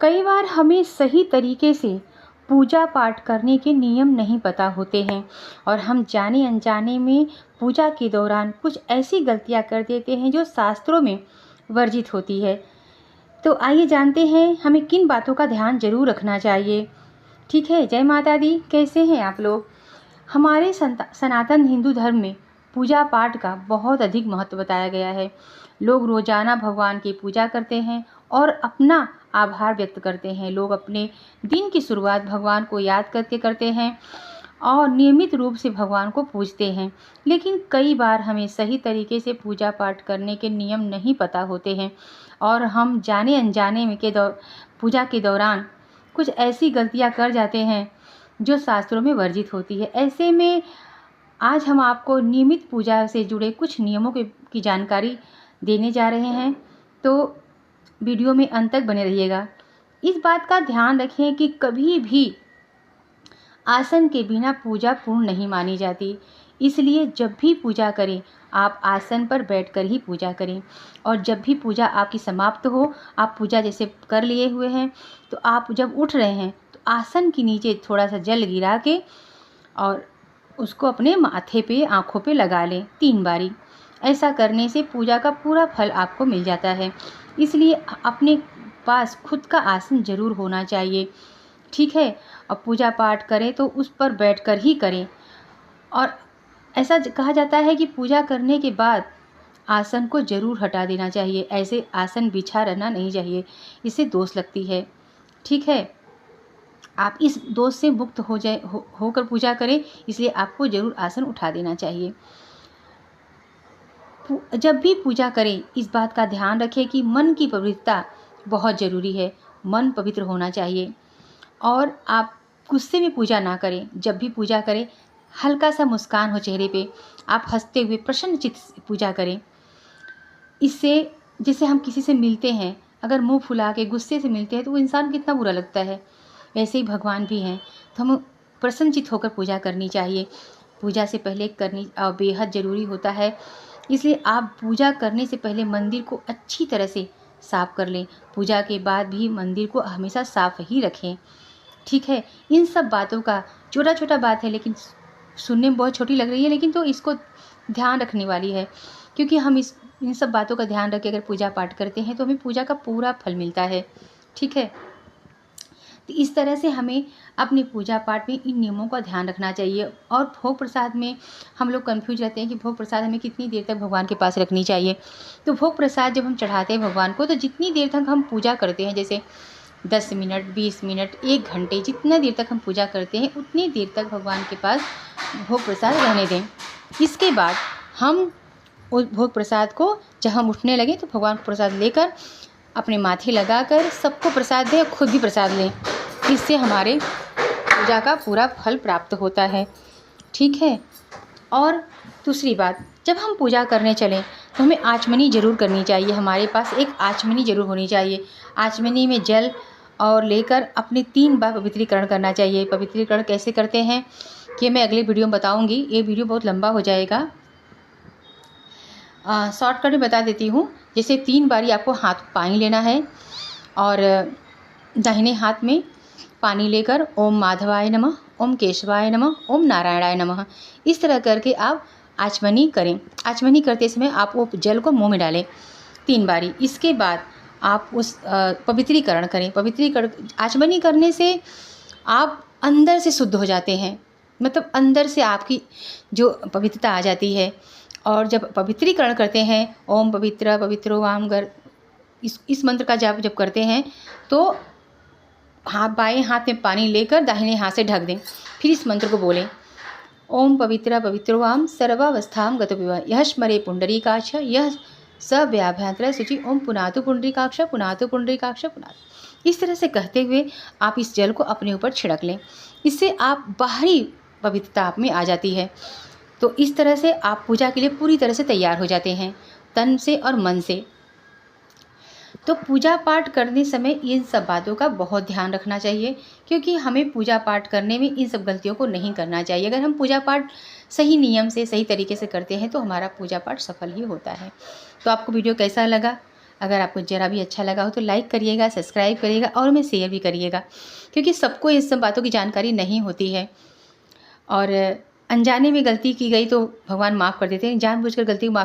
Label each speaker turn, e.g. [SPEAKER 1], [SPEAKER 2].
[SPEAKER 1] कई बार हमें सही तरीके से पूजा पाठ करने के नियम नहीं पता होते हैं और हम जाने अनजाने में पूजा के दौरान कुछ ऐसी गलतियां कर देते हैं जो शास्त्रों में वर्जित होती है। तो आइए जानते हैं हमें किन बातों का ध्यान जरूर रखना चाहिए। ठीक है, जय माता दी। कैसे हैं आप लोग? हमारे सनातन हिंदू धर्म में पूजा पाठ का बहुत अधिक महत्व बताया गया है। लोग रोजाना भगवान की पूजा करते हैं और अपना आभार व्यक्त करते हैं। लोग अपने दिन की शुरुआत भगवान को याद करके करते हैं और नियमित रूप से भगवान को पूजते हैं। लेकिन कई बार हमें सही तरीके से पूजा पाठ करने के नियम नहीं पता होते हैं और हम जाने अनजाने में पूजा के दौरान कुछ ऐसी गलतियां कर जाते हैं जो शास्त्रों में वर्जित होती है। ऐसे में आज हम आपको नियमित पूजा से जुड़े कुछ नियमों की जानकारी देने जा रहे हैं, तो वीडियो में अंत तक बने रहिएगा। इस बात का ध्यान रखें कि कभी भी आसन के बिना पूजा पूर्ण नहीं मानी जाती। इसलिए जब भी पूजा करें आप आसन पर बैठकर ही पूजा करें और जब भी पूजा आपकी समाप्त हो, आप पूजा जैसे कर लिए हुए हैं तो आप जब उठ रहे हैं तो आसन के नीचे थोड़ा सा जल गिरा के और उसको अपने माथे पे, आँखों पे लगा लें 3 बारी। ऐसा करने से पूजा का पूरा फल आपको मिल जाता है। इसलिए अपने पास खुद का आसन जरूर होना चाहिए। ठीक है, और पूजा पाठ करें तो उस पर बैठकर ही करें। और ऐसा कहा जाता है कि पूजा करने के बाद आसन को जरूर हटा देना चाहिए। ऐसे आसन बिछा रहना नहीं चाहिए, इससे दोष लगती है। ठीक है, आप इस दोष से मुक्त होकर पूजा करें, इसलिए आपको जरूर आसन उठा देना चाहिए। जब भी पूजा करें इस बात का ध्यान रखें कि मन की पवित्रता बहुत ज़रूरी है। मन पवित्र होना चाहिए और आप गुस्से में पूजा ना करें। जब भी पूजा करें हल्का सा मुस्कान हो चेहरे पे, आप हंसते हुए प्रसन्न चित्त से पूजा करें। इससे जैसे हम किसी से मिलते हैं, अगर मुंह फुला के गुस्से से मिलते हैं तो वो इंसान कितना बुरा लगता है। वैसे ही भगवान भी हैं, तो हम प्रसन्नचित्त होकर पूजा करनी चाहिए। पूजा से पहले करनी बेहद ज़रूरी होता है। इसलिए आप पूजा करने से पहले मंदिर को अच्छी तरह से साफ़ कर लें। पूजा के बाद भी मंदिर को हमेशा साफ़ ही रखें। ठीक है, इन सब बातों का छोटा छोटा बात है, लेकिन सुनने में बहुत छोटी लग रही है, लेकिन तो इसको ध्यान रखने वाली है, क्योंकि हम इन सब बातों का ध्यान रख के अगर पूजा पाठ करते हैं तो हमें पूजा का पूरा फल मिलता है। ठीक है, तो इस तरह से हमें अपने पूजा पाठ में इन नियमों का ध्यान रखना चाहिए। और भोग प्रसाद में हम लोग कंफ्यूज रहते हैं कि भोग प्रसाद हमें कितनी देर तक भगवान के पास रखनी चाहिए। तो भोग प्रसाद जब हम चढ़ाते हैं भगवान को, तो जितनी देर तक हम पूजा करते हैं, जैसे 10 मिनट, 20 मिनट, 1 घंटे, जितना देर तक हम पूजा करते हैं उतनी देर तक भगवान के पास भोग प्रसाद रहने दें। इसके बाद हम उस भोग प्रसाद को जब हम उठने लगें तो भगवान को प्रसाद लेकर अपने माथे लगाकर सबको प्रसाद दें और खुद भी प्रसाद लें। इससे हमारे पूजा का पूरा फल प्राप्त होता है। ठीक है, और दूसरी बात, जब हम पूजा करने चलें तो हमें आचमनी ज़रूर करनी चाहिए। हमारे पास एक आचमनी ज़रूर होनी चाहिए। आचमनी में जल और लेकर अपने 3 बार पवित्रीकरण करना चाहिए। पवित्रीकरण कैसे करते हैं कि मैं अगले वीडियो में बताऊंगी। ये वीडियो बहुत लंबा हो जाएगा, शॉर्टकट में बता देती हूँ। जैसे 3 बारी आपको हाथ पानी लेना है और दाहिने हाथ में पानी लेकर ओम माधवाय नमः, ओम केशवाय नमः, ओम नारायणाय नमः, इस तरह करके आप आचमनी करें। आचमनी करते समय आप वो जल को मुंह में डालें 3 बारी। इसके बाद आप उस पवित्रीकरण करें। आचमनी करने से आप अंदर से शुद्ध हो जाते हैं, मतलब अंदर से आपकी जो पवित्रता आ जाती है। और जब पवित्रीकरण करते हैं, ओम पवित्र पवित्रो वाम गर, इस मंत्र का जाप जब करते हैं तो बाएं हाथ में पानी लेकर दाहिने हाथ से ढक दें। फिर इस मंत्र को बोलें, ओम पवित्र पवित्रोवाम सर्वावस्थाम गतो विवा यह स्मरे पुंडरीकाक्ष यह स व्याभ्यंतर शुचि ओम पुनातु पुंडरीकाक्ष पुनातु पुंडरीकाक्ष पुनातु। इस तरह से कहते हुए आप इस जल को अपने ऊपर छिड़क लें। इससे आप बाहरी पवित्रता आप में आ जाती है। तो इस तरह से आप पूजा के लिए पूरी तरह से तैयार हो जाते हैं, तन से और मन से। तो पूजा पाठ करने समय इन सब बातों का बहुत ध्यान रखना चाहिए, क्योंकि हमें पूजा पाठ करने में इन सब गलतियों को नहीं करना चाहिए। अगर हम पूजा पाठ सही नियम से, सही तरीके से करते हैं तो हमारा पूजा पाठ सफल ही होता है। तो आपको वीडियो कैसा लगा? अगर आपको ज़रा भी अच्छा लगा हो तो लाइक करिएगा, सब्सक्राइब करिएगा और हमें शेयर भी करिएगा, क्योंकि सबको इस सब बातों की जानकारी नहीं होती है। और अनजाने में गलती की गई तो भगवान माफ़ कर देते हैं, जानबूझकर गलती को माफ़